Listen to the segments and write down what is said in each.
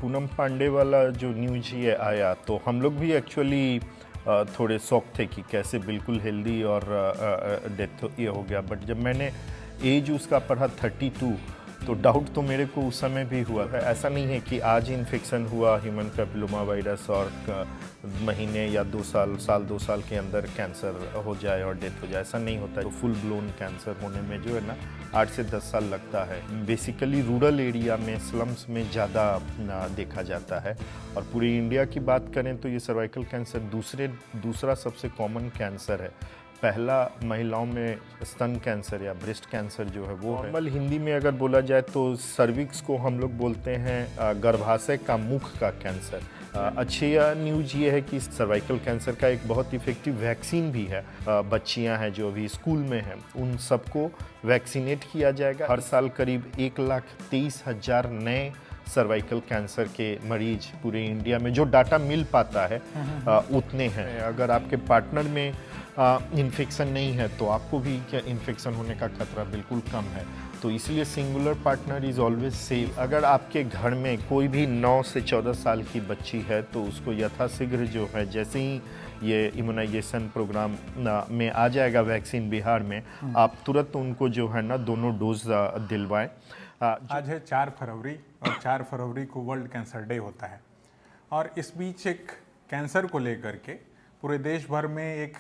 पूनम पांडे वाला जो न्यूज ये आया तो हम लोग भी एक्चुअली थोड़े शौक थे कि कैसे बिल्कुल हेल्दी और डेथ ये हो गया। बट जब मैंने एज उसका पढ़ा 32, तो डाउट तो मेरे को उस समय भी हुआ था। ऐसा नहीं है कि आज इन्फेक्शन हुआ ह्यूमन पैपिलोमा वायरस और महीने या 2 साल के अंदर कैंसर हो जाए और डेथ हो जाए, ऐसा नहीं होता है। तो फुल ब्लोन कैंसर होने में जो है ना 8 से 10 साल लगता है। बेसिकली रूरल एरिया में, स्लम्स में ज़्यादा देखा जाता है। और पूरी इंडिया की बात करें तो ये सर्वाइकल कैंसर दूसरा सबसे कॉमन कैंसर है। पहला महिलाओं में स्तन कैंसर या ब्रेस्ट कैंसर जो है वो है। नॉर्मल हिंदी में अगर बोला जाए तो सर्विक्स को हम लोग बोलते हैं गर्भाशय का मुख का कैंसर। अच्छी न्यूज़ ये है कि सर्वाइकल कैंसर का एक बहुत इफेक्टिव वैक्सीन भी है। बच्चियां हैं जो अभी स्कूल में हैं उन सबको वैक्सीनेट किया जाएगा। हर साल करीब 1,23,000 नए सर्वाइकल कैंसर के मरीज पूरे इंडिया में, जो डाटा मिल पाता है उतने हैं। अगर आपके पार्टनर में इन्फेक्शन नहीं है तो आपको भी क्या इन्फेक्शन होने का खतरा बिल्कुल कम है। तो इसलिए singular partner is always safe. अगर आपके घर में कोई भी 9 से 14 साल की बच्ची है तो उसको यथाशीघ्र जो है, जैसे ही ये इम्यूनाइजेशन प्रोग्राम में आ जाएगा वैक्सीन बिहार में, आप तुरंत उनको जो है ना दोनों डोज दिलवाएं। आज है 4 फरवरी और 4 फरवरी को वर्ल्ड कैंसर डे होता है। और इस बीच एक कैंसर को लेकर के पूरे देश भर में एक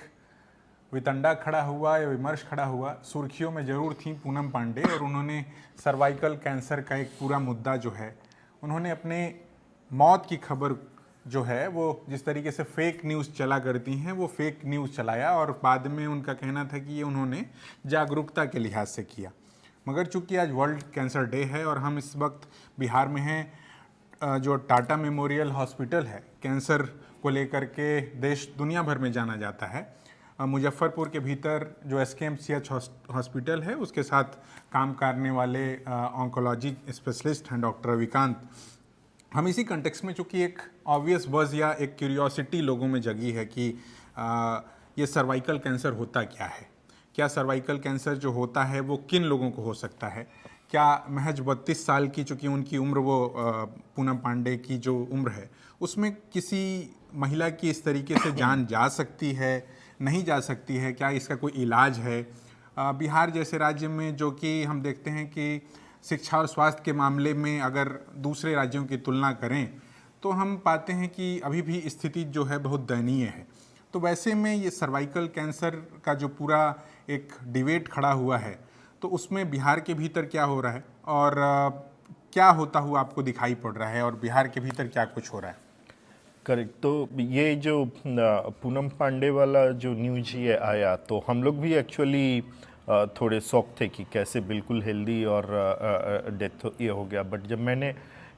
वितंडा खड़ा हुआ या विमर्श खड़ा हुआ। सुर्खियों में ज़रूर थी पूनम पांडे, और उन्होंने सर्वाइकल कैंसर का एक पूरा मुद्दा जो है, उन्होंने अपने मौत की खबर जो है वो जिस तरीके से फेक न्यूज़ चला करती हैं वो फेक न्यूज़ चलाया, और बाद में उनका कहना था कि ये उन्होंने जागरूकता के लिहाज से किया। मगर चूंकि आज वर्ल्ड कैंसर डे है और हम इस वक्त बिहार में हैं, जो टाटा मेमोरियल हॉस्पिटल है, कैंसर को लेकर के देश दुनिया भर में जाना जाता है। मुजफ्फरपुर के भीतर जो SKMCH हॉस्पिटल है उसके साथ काम करने वाले ऑन्कोलॉजी स्पेशलिस्ट हैं डॉक्टर रविकांत। हम इसी कंटेक्स्ट में, चूँकि एक ऑब्वियस बज़ या एक क्यूरियोसिटी लोगों में जगी है कि ये सर्वाइकल कैंसर होता क्या है, क्या सर्वाइकल कैंसर जो होता है वो किन लोगों को हो सकता है, क्या महज 32 साल की चूँकि उनकी उम्र, वो पूनम पांडे की जो उम्र है उसमें किसी महिला की इस तरीके से जान जा सकती है, नहीं जा सकती है, क्या इसका कोई इलाज है। बिहार जैसे राज्य में, जो कि हम देखते हैं कि शिक्षा और स्वास्थ्य के मामले में अगर दूसरे राज्यों की तुलना करें तो हम पाते हैं कि अभी भी स्थिति जो है बहुत दयनीय है। तो वैसे में ये सर्वाइकल कैंसर का जो पूरा एक डिबेट खड़ा हुआ है, तो उसमें बिहार के भीतर क्या हो रहा है और क्या होता हुआ आपको दिखाई पड़ रहा है, और बिहार के भीतर क्या कुछ हो रहा है? करेक्ट। तो ये जो पूनम पांडे वाला जो न्यूज ये आया तो हम लोग भी एक्चुअली थोड़े शौक थे कि कैसे बिल्कुल हेल्दी और डेथ ये हो गया। बट जब मैंने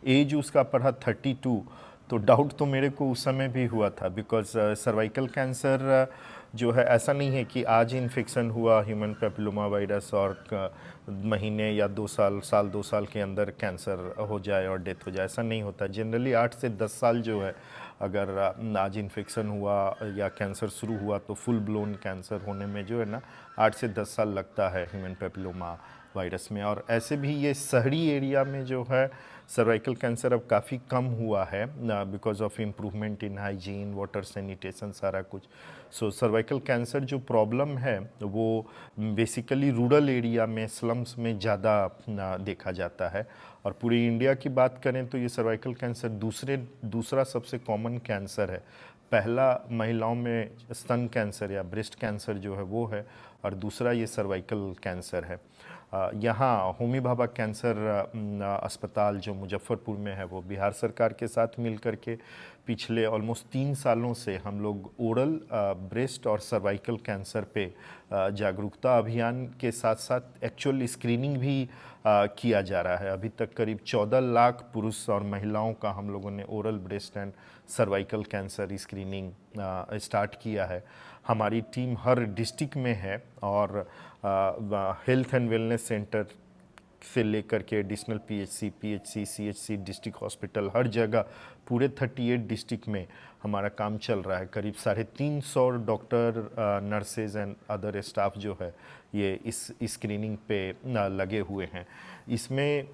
एज उसका पढ़ा 32, तो डाउट तो मेरे को उस समय भी हुआ था। बिकॉज सर्वाइकल कैंसर जो है, ऐसा नहीं है कि आज इन्फेक्शन हुआ ह्यूमन पैपिलोमा वायरस और महीने या 2 साल के अंदर कैंसर हो जाए और डेथ हो जाए, ऐसा नहीं होता। जनरली 8 से 10 साल जो है, अगर आज इन्फेक्शन हुआ या कैंसर शुरू हुआ तो फुल ब्लोन कैंसर होने में जो है ना 8 से 10 साल लगता है ह्यूमन पैपिलोमा वायरस में। और ऐसे भी ये शहरी एरिया में जो है सर्वाइकल कैंसर अब काफ़ी कम हुआ है because of improvement in hygiene, water sanitation, सारा कुछ। सो सर्वाइकल कैंसर जो प्रॉब्लम है वो बेसिकली रूरल एरिया में, स्लम्स में ज़्यादा देखा जाता है। और पूरी इंडिया की बात करें तो ये सर्वाइकल कैंसर दूसरा सबसे कॉमन कैंसर है। पहला महिलाओं में स्तन कैंसर या ब्रेस्ट कैंसर जो है वो है, और दूसरा ये सर्वाइकल कैंसर है। यहाँ होमी भाभा कैंसर अस्पताल जो मुजफ्फरपुर में है, वो बिहार सरकार के साथ मिल कर के पिछले ऑलमोस्ट 3 सालों से हम लोग ओरल, ब्रेस्ट और सर्वाइकल कैंसर पे जागरूकता अभियान के साथ साथ एक्चुअल स्क्रीनिंग भी किया जा रहा है। अभी तक करीब 14 लाख पुरुष और महिलाओं का हम लोगों ने oral, breast and cervical cancer screening start किया है। हमारी टीम हर डिस्ट्रिक्ट में है, और हेल्थ एंड वेलनेस सेंटर से लेकर के additional PHC, CHC, district hospital, हर जगह पूरे 38 डिस्ट्रिक्ट में हमारा काम चल रहा है। करीब 350 doctor, nurses and other staff जो है ये इस स्क्रीनिंग पे लगे हुए हैं। इसमें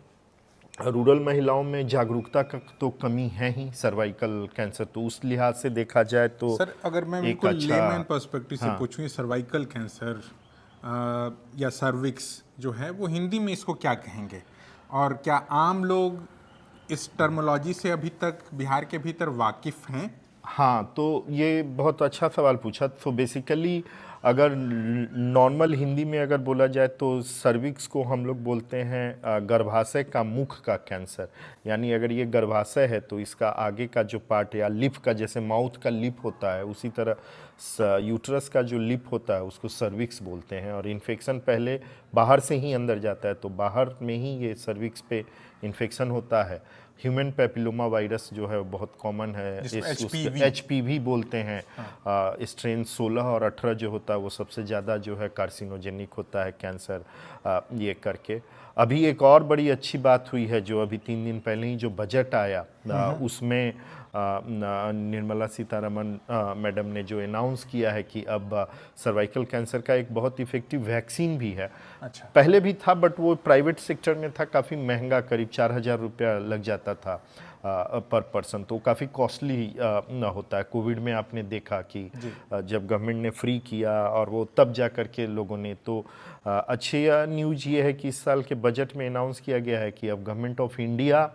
रूरल महिलाओं में जागरूकता का तो कमी है ही, सर्वाइकल कैंसर, तो उस लिहाज से देखा जाए तो सर अगर मैं एक बिल्कुल लेमैन अच्छा। पर्सपेक्टिव से पूछूं, सर्वाइकल कैंसर या सर्विक्स जो है वो हिंदी में इसको क्या कहेंगे, और क्या आम लोग इस टर्मोलॉजी से अभी तक बिहार के भीतर वाकिफ हैं? हाँ, तो ये बहुत अच्छा सवाल पूछा। तो बेसिकली अगर नॉर्मल हिंदी में अगर बोला जाए तो सर्विक्स को हम लोग बोलते हैं गर्भाशय का मुख का कैंसर। यानी अगर ये गर्भाशय है तो इसका आगे का जो पार्ट या लिप का, जैसे माउथ का लिप होता है उसी तरह यूट्रस का जो लिप होता है उसको सर्विक्स बोलते हैं। और इन्फेक्शन पहले बाहर से ही अंदर जाता है, तो बाहर में ही ये सर्विक्स पे इन्फेक्शन होता है। ह्यूमन पेपिलोमा वायरस जो है वो बहुत कॉमन है, HPV HPV बोलते हैं। स्ट्रेन 16 और 18 जो होता है वो सबसे ज़्यादा जो है कार्सिनोजेनिक होता है कैंसर। ये करके अभी एक और बड़ी अच्छी बात हुई है जो अभी 3 दिन पहले ही जो बजट आया उसमें निर्मला सीतारमण मैडम ने जो अनाउंस किया है कि अब सर्वाइकल कैंसर का एक बहुत इफेक्टिव वैक्सीन भी है। अच्छा। पहले भी था बट वो प्राइवेट सेक्टर में था, काफ़ी महंगा, करीब 4,000 रुपया लग जाता था पर पर्सन, तो काफ़ी कॉस्टली होता है। कोविड में आपने देखा कि जब गवर्नमेंट ने फ्री किया और वो तब जा कर के लोगों ने, तो अच्छी न्यूज़ ये है कि इस साल के बजट में अनाउंस किया गया है कि अब government of India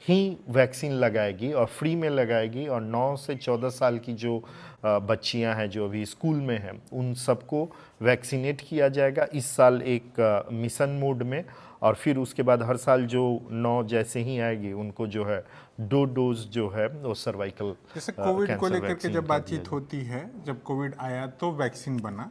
he vaccine लगाएगी और फ्री में लगाएगी, और 9 से 14 साल की जो बच्चियां हैं जो अभी स्कूल में हैं उन सबको वैक्सीनेट किया जाएगा इस साल एक मिशन मोड में। और फिर उसके बाद हर साल जो 9 जैसे ही आएगी उनको जो है 2 डोज जो है वो सर्वाइकल जैसे कोविड को कैंसर लेकर के वैक्सीन जब का बातचीत होती है, जब कोविड आया तो वैक्सीन बना,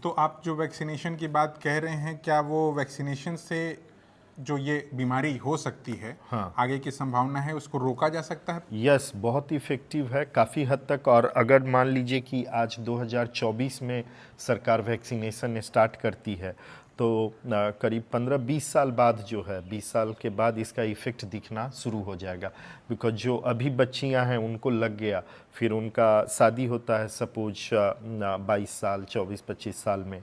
तो आप जो वैक्सीनेशन की बात कह रहे हैं, क्या वो वैक्सीनेशन से जो ये बीमारी हो सकती है, आगे की संभावना है, उसको रोका जा सकता है? यस, बहुत इफ़ेक्टिव है काफ़ी हद तक। और अगर मान लीजिए कि आज 2024 में सरकार वैक्सीनेशन स्टार्ट करती है तो करीब 15-20 साल बाद जो है, 20 साल के बाद इसका इफ़ेक्ट दिखना शुरू हो जाएगा। बिकॉज जो अभी बच्चियां हैं उनको लग गया, फिर उनका शादी होता है सपोज 22 साल 24-25 साल में,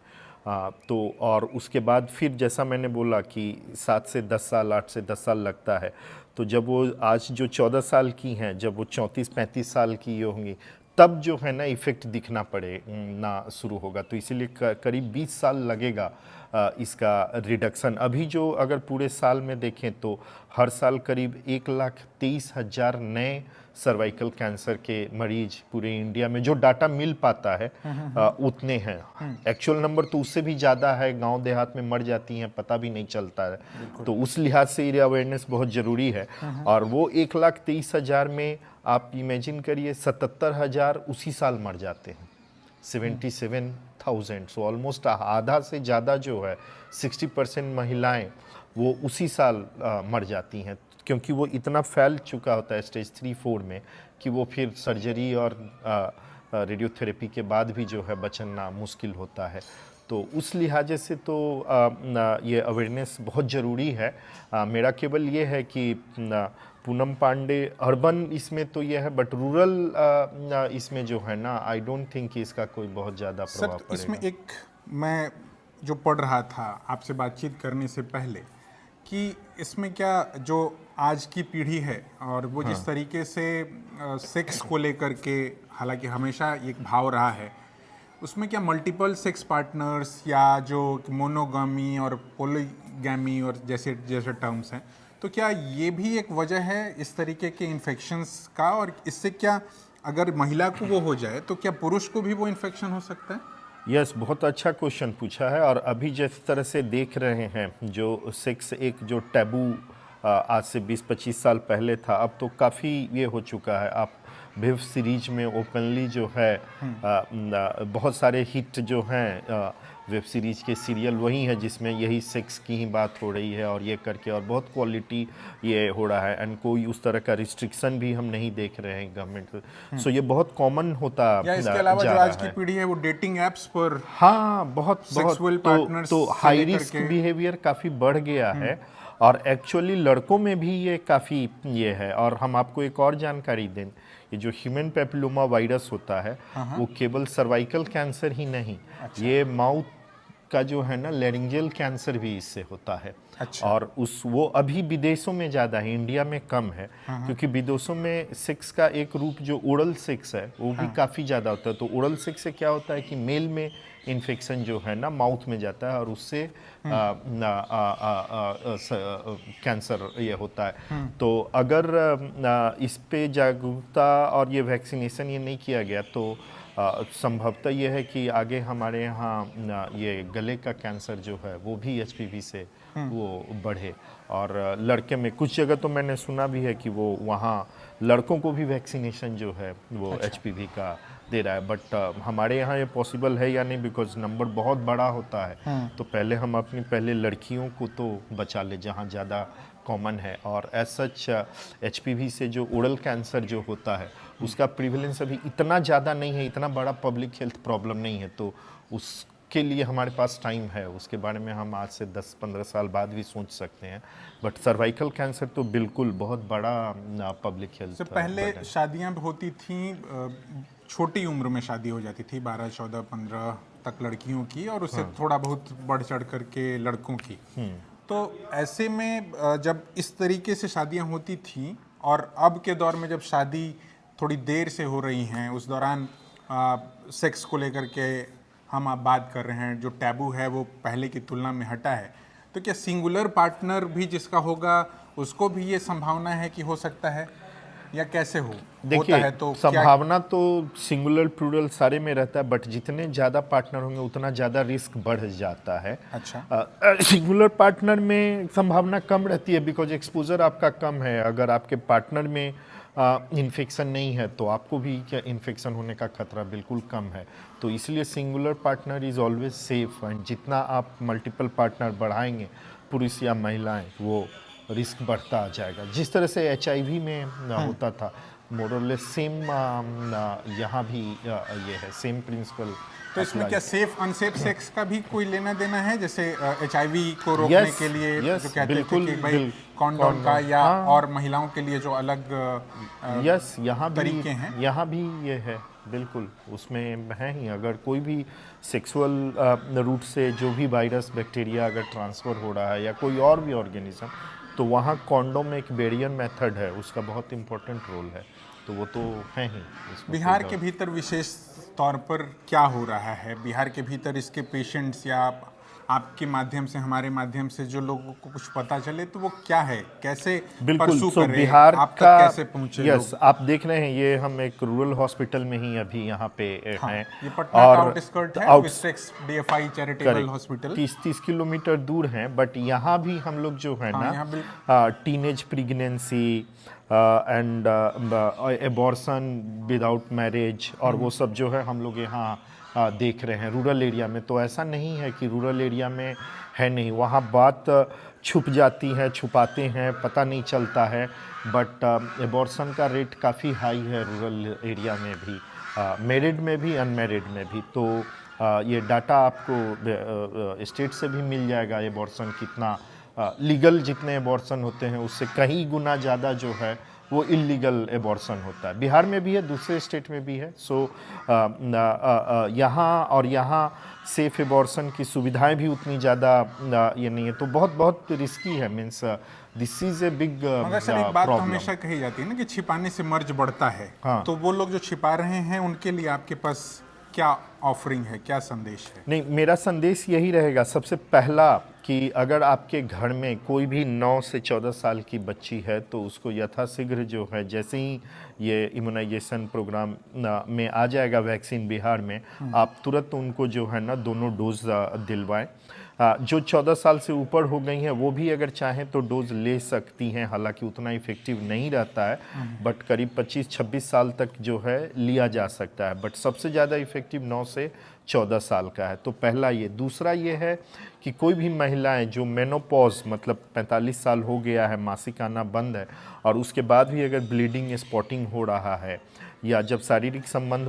तो और उसके बाद फिर जैसा मैंने बोला कि 7 से 10 साल 8 से 10 साल लगता है। तो जब वो आज जो 14 साल की हैं, जब वो 34-35 साल की होंगी तब जो है ना इफ़ेक्ट दिखना पड़े ना शुरू होगा। तो इसीलिए करीब 20 साल लगेगा इसका रिडक्शन। अभी जो अगर पूरे साल में देखें तो हर साल करीब 1,23,000 नए सर्वाइकल कैंसर के मरीज पूरे इंडिया में जो डाटा मिल पाता है उतने हैं। एक्चुअल नंबर तो उससे भी ज़्यादा है, गांव देहात में मर जाती हैं पता भी नहीं चलता है। तो उस लिहाज से ये अवेयरनेस बहुत ज़रूरी है। और वो 1,23,000 में आप इमेजिन करिए 77,000 उसी साल मर जाते हैं, 77,000। सो ऑलमोस्ट आधा से ज़्यादा जो है 60% महिलाएं वो उसी साल मर जाती हैं, क्योंकि वो इतना फैल चुका होता है स्टेज 3-4 में कि वो फिर सर्जरी और रेडियोथेरेपी के बाद भी जो है बचना मुश्किल होता है। तो उस लिहाजे से तो ये अवेयरनेस बहुत ज़रूरी है। मेरा केवल ये है कि पूनम पांडे अर्बन इसमें तो ये है, बट रूरल इसमें जो है ना आई डोंट थिंक कि इसका कोई बहुत ज़्यादा प्रभाव सर पड़ेगा। इसमें एक मैं जो पढ़ रहा था आपसे बातचीत करने से पहले कि इसमें क्या जो आज की पीढ़ी है और वो जिस तरीके से सेक्स को लेकर के, हालांकि हमेशा एक भाव रहा है, उसमें क्या मल्टीपल सेक्स पार्टनर्स या जो मोनोगामी और पॉलीगैमी और जैसे जैसे टर्म्स हैं, तो क्या ये भी एक वजह है इस तरीके के इन्फेक्शंस का? और इससे क्या अगर महिला को वो हो जाए तो क्या पुरुष को भी वो इन्फेक्शन हो सकता है? यस, बहुत अच्छा क्वेश्चन पूछा है। और अभी जिस तरह से देख रहे हैं जो सेक्स एक जो टैबू आज से 20-25 साल पहले था, अब तो काफ़ी ये हो चुका है। आप वेब सीरीज में ओपनली जो है बहुत सारे हिट जो हैं वेब सीरीज के सीरियल वही है जिसमें यही सेक्स की ही बात हो रही है और ये करके, और बहुत क्वालिटी ये हो रहा है। एंड कोई उस तरह का रिस्ट्रिक्शन भी हम नहीं देख रहे हैं गवर्नमेंट। सो ये बहुत कॉमन होता या इसके अलावा जो आज की पीढ़ी है वो डेटिंग एप्स पर बहुत सेक्सुअल पार्टनर्स तो हाई रिस्क बिहेवियर काफ़ी बढ़ गया है। और एक्चुअली लड़कों में भी ये काफ़ी ये है। और हम आपको एक और जानकारी दें, ये जो ह्यूमन पेपिलोमा वायरस होता है वो केवल सर्वाइकल कैंसर ही नहीं, ये माउथ का जो है ना लैरिंजियल कैंसर भी इससे होता है। अच्छा। और वो अभी विदेशों में ज़्यादा है, इंडिया में कम है, क्योंकि विदेशों में सिक्स का एक रूप जो ओरल सिक्स है वो भी काफ़ी ज़्यादा होता है। तो ओरल सिक्स से क्या होता है कि मेल में इन्फेक्शन जो है ना माउथ में जाता है और उससे कैंसर ये होता है। तो अगर इस पे जागरूकता और ये वैक्सीनेशन ये नहीं किया गया तो संभवतः ये है कि आगे हमारे यहाँ ये गले का कैंसर जो है वो भी एचपीवी से वो बढ़े। और लड़के में कुछ जगह तो मैंने सुना भी है कि वो वहाँ लड़कों को भी वैक्सीनेशन जो है वो एचपीवी का दे रहा है। बट हमारे यहाँ ये पॉसिबल है या नहीं, बिकॉज नंबर बहुत बड़ा होता है। तो पहले हम अपनी लड़कियों को तो बचा ले जहाँ ज़्यादा कॉमन है। और एज सच एचपीवी से जो ओरल कैंसर जो होता है उसका प्रिवेलेंस अभी इतना ज़्यादा नहीं है, इतना बड़ा पब्लिक हेल्थ प्रॉब्लम नहीं है। तो उसके लिए हमारे पास टाइम है, उसके बारे में हम आज से 10-15 साल बाद भी सोच सकते हैं। बट सर्वाइकल कैंसर तो बिल्कुल बहुत बड़ा पब्लिक हेल्थ। से पहले शादियां होती थी, छोटी उम्र में शादी हो जाती थी, 12, 14, 15 तक लड़कियों की, और उससे थोड़ा बहुत बढ़ चढ़ करके लड़कों की। तो ऐसे में जब इस तरीके से शादियां होती थी और अब के दौर में जब शादी थोड़ी देर से हो रही हैं, उस दौरान सेक्स को लेकर के हम आप बात कर रहे हैं, जो टैबू है वो पहले की तुलना में हटा है। तो क्या सिंगुलर पार्टनर भी जिसका होगा उसको भी ये संभावना है कि हो सकता है, या कैसे होता है? तो संभावना तो सिंगुलर प्लूरल सारे में रहता है, बट जितने ज़्यादा पार्टनर होंगे उतना ज़्यादा रिस्क बढ़ जाता है। अच्छा। सिंगुलर पार्टनर में संभावना कम रहती है बिकॉज एक्सपोजर आपका कम है। अगर आपके पार्टनर में इन्फेक्शन नहीं है तो आपको भी क्या इन्फेक्शन होने का खतरा बिल्कुल कम है। तो इसलिए singular partner is always safe. And जितना आप मल्टीपल पार्टनर बढ़ाएंगे, पुरुष या महिलाएं, वो रिस्क बढ़ता आ जाएगा। जिस तरह से एचआईवी में होता था, मोरलेस सेम यहाँ भी ये है, सेम प्रिंसिपल। तो इसमें क्या सेफ अनसेफ सेक्स का भी कोई लेना देना है? जैसे एचआईवी को रोकने के लिए जो कहते थे कि भाई कॉन्डोम का, या और महिलाओं के लिए जो अलग यहाँ तरीके हैं, यहाँ भी ये है बिल्कुल, उसमें है ही। अगर कोई भी सेक्सुअल रूट से जो भी वायरस बैक्टीरिया अगर ट्रांसफ़र हो रहा है या कोई और भी ऑर्गेनिज्म, तो वहाँ कॉन्डोम एक बैरियर मेथड है, उसका बहुत इम्पोर्टेंट रोल है। तो वो तो है ही। बिहार के भीतर विशेष तौर पर क्या हो रहा है? बिहार के भीतर इसके पेशेंट्स या आपके माध्यम से, हमारे माध्यम से जो लोगों को कुछ पता चले तो वो क्या है, कैसे परसू करें, बिहार आप तक का कैसे पहुंचे? यस, आप देख रहे हैं ये हम एक रूरल हॉस्पिटल में ही अभी यहाँ पे हैं। ये पटना का आउटस्कर्ट है, विस्टेक्स डीएफआई चैरिटेबल हॉस्पिटल 30 किलोमीटर दूर हैं। बट यहाँ भी हम लोग जो है ना teenage pregnancy and abortion without marriage और वो सब जो है हम लोग यहाँ देख रहे हैं रूरल एरिया में। तो ऐसा नहीं है कि रूरल एरिया में है नहीं, वहाँ बात छुप जाती है, छुपाते हैं, पता नहीं चलता है। बट एबॉर्शन का रेट काफ़ी हाई है रूरल एरिया में भी, मैरिड में भी, अनमैरिड में भी। तो ये डाटा आपको स्टेट से भी मिल जाएगा, एबॉर्शन कितना लीगल जितने एबॉर्शन होते हैं उससे कहीं गुना ज़्यादा जो है वो इलीगल एबॉर्शन होता है। बिहार में भी है, दूसरे स्टेट में भी है। सो यहाँ और यहाँ सेफ एबॉर्शन की सुविधाएं भी उतनी ज़्यादा ये नहीं है। तो बहुत बहुत रिस्की है, means this is a big मगर सर एक बात तो हमेशा कही जाती है ना कि छिपाने से मर्ज बढ़ता है। तो वो लोग जो छिपा रहे हैं उनके लिए आपके पास क्या ऑफरिंग है, क्या संदेश है? नहीं, मेरा संदेश यही रहेगा सबसे पहला कि अगर आपके घर में कोई भी 9 से 14 साल की बच्ची है तो उसको यथाशीघ्र जो है, जैसे ही ये इम्यूनाइजेशन प्रोग्राम में आ जाएगा वैक्सीन बिहार में, आप तुरंत उनको जो है ना दोनों डोज दिलवाएं। जो 14 साल से ऊपर हो गई हैं वो भी अगर चाहें तो डोज ले सकती हैं, हालांकि उतना इफेक्टिव नहीं रहता है, बट करीब 25-26 साल तक जो है लिया जा सकता है। बट सबसे ज़्यादा इफेक्टिव 9 से 14 साल का है। तो पहला ये। दूसरा ये है कि कोई भी महिलाएं जो मेनोपॉज मतलब 45 साल हो गया है, मासिक आना बंद है, और उसके बाद भी अगर ब्लीडिंग स्पॉटिंग हो रहा है या जब शारीरिक संबंध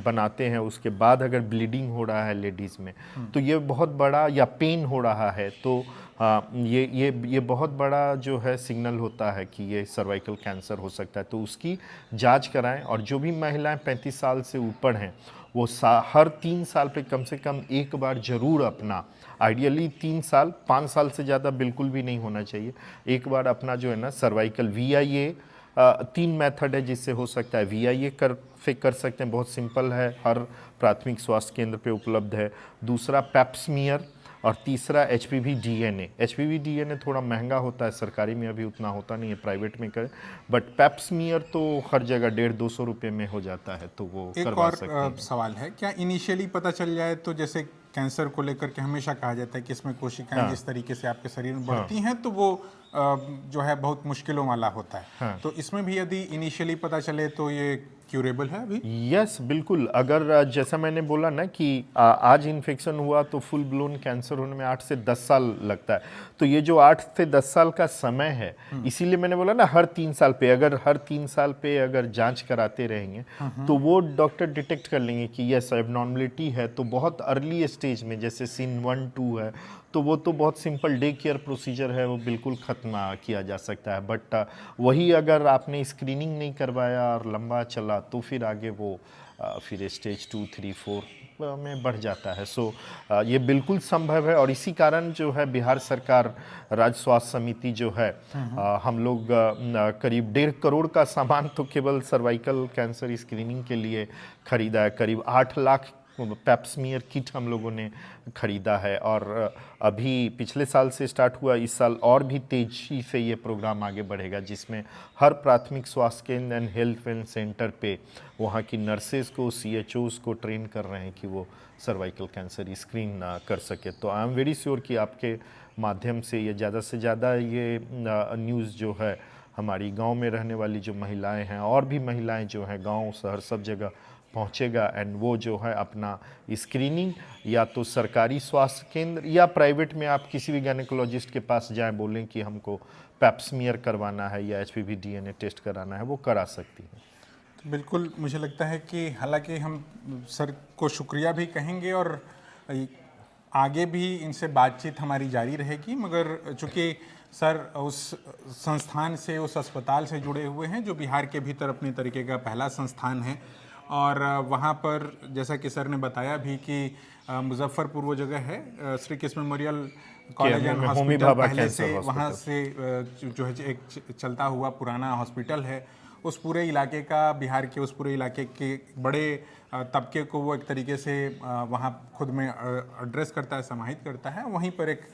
बनाते हैं उसके बाद अगर ब्लीडिंग हो रहा है लेडीज़ में, तो ये बहुत बड़ा, या पेन हो रहा है, तो ये बहुत बड़ा जो है सिग्नल होता है कि ये सर्वाइकल कैंसर हो सकता है। तो उसकी जांच कराएं, और जो भी महिलाएं 35 साल से ऊपर हैं वो हर 3 साल पे कम से कम एक बार जरूर अपना, आइडियली 3 साल, 5 साल से ज़्यादा बिल्कुल भी नहीं होना चाहिए, एक बार अपना जो है ना सर्वाइकल VIA, 3 मेथड है जिससे हो सकता है। VIA कर सकते हैं, बहुत सिंपल है, हर प्राथमिक स्वास्थ्य केंद्र पे उपलब्ध है। दूसरा पैप्समियर, और तीसरा HPV DNA। HPV DNA थोड़ा महंगा होता है, सरकारी में अभी उतना होता नहीं है, प्राइवेट में करें, बट पैप्समियर तो हर जगह 150-200 रुपये में हो जाता है, तो वो एक करवा और सकते हैं। सवाल है, क्या इनिशियली पता चल जाए तो जैसे कैंसर को लेकर के हमेशा कहा जाता है कि इसमें कोशिकाएं जिस तरीके से आपके शरीर में बढ़ती हैं तो वो जो है बहुत मुश्किलों वाला होता है, तो इसमें भी यदि इनिशियली पता चले तो ये क्यूरेबल है अभी? यस बिल्कुल। अगर जैसा मैंने बोला ना कि आज इन्फेक्शन हुआ तो फुल ब्लोन कैंसर होने में 8 से 10 साल लगता है, तो ये जो 8 से 10 साल का समय है, इसीलिए मैंने बोला ना हर 3 साल पे, अगर हर 3 साल पे अगर जांच कराते रहेंगे तो वो डॉक्टर डिटेक्ट कर लेंगे कि यस एबनॉर्मलिटी है। तो बहुत अर्ली स्टेज में जैसे सीन 1-2 है तो वो तो बहुत सिंपल डे केयर प्रोसीजर है, वो बिल्कुल ख़त्म किया जा सकता है। बट वही अगर आपने स्क्रीनिंग नहीं करवाया और लंबा चला तो फिर आगे वो फिर स्टेज 2, 3, 4 में बढ़ जाता है। सो ये बिल्कुल संभव है, और इसी कारण जो है बिहार सरकार राज्य स्वास्थ्य समिति जो है, हम लोग करीब 1.5 करोड़ का सामान तो केवल सर्वाइकल कैंसर स्क्रीनिंग के लिए खरीदा है। करीब 8 लाख पैप्समियर किट हम लोगों ने खरीदा है, और अभी पिछले साल से स्टार्ट हुआ, इस साल और भी तेजी से ये प्रोग्राम आगे बढ़ेगा, जिसमें हर प्राथमिक स्वास्थ्य केंद्र एंड हेल्थ वेलनेस सेंटर पे वहाँ की नर्सेज को, CHOs को ट्रेन कर रहे हैं कि वो सर्वाइकल कैंसर स्क्रीन कर सके। तो आई एम वेरी श्योर कि आपके माध्यम से ये ज़्यादा से ज़्यादा ये न्यूज़ जो है हमारी गांव में रहने वाली जो महिलाएं हैं, और भी महिलाएं जो हैं गांव शहर सब जगह पहुंचेगा, एंड वो जो है अपना स्क्रीनिंग या तो सरकारी स्वास्थ्य केंद्र या प्राइवेट में आप किसी भी गायनेकोलॉजिस्ट के पास जाएं, बोलें कि हमको पैप्समियर करवाना है या HPV DNA टेस्ट कराना है, वो करा सकती है। तो बिल्कुल मुझे लगता है कि हालांकि हम सर को शुक्रिया भी कहेंगे और आगे भी इनसे बातचीत हमारी जारी रहेगी, मगर चूँकि सर उस संस्थान से, उस अस्पताल से जुड़े हुए हैं जो बिहार के भीतर अपने तरीके का पहला संस्थान है, और वहाँ पर जैसा कि सर ने बताया भी कि मुजफ्फरपुर वो जगह है, Shri Krishna memorial college and hospital पहले से वहाँ से जो है एक चलता हुआ पुराना हॉस्पिटल है, उस पूरे इलाके का, बिहार के उस पूरे इलाके के बड़े तबके को वो एक तरीके से वहाँ खुद में एड्रेस करता है, समाहित करता है। वहीं पर एक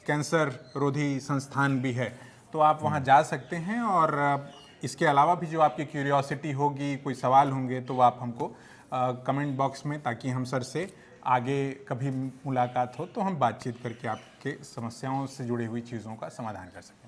कैंसर रोधी संस्थान भी है, तो आप वहाँ जा सकते हैं, और इसके अलावा भी जो आपकी क्यूरियोसिटी होगी, कोई सवाल होंगे तो आप हमको कमेंट बॉक्स में, ताकि हम सर से आगे कभी मुलाकात हो तो हम बातचीत करके आपके समस्याओं से जुड़ी हुई चीज़ों का समाधान कर सकें।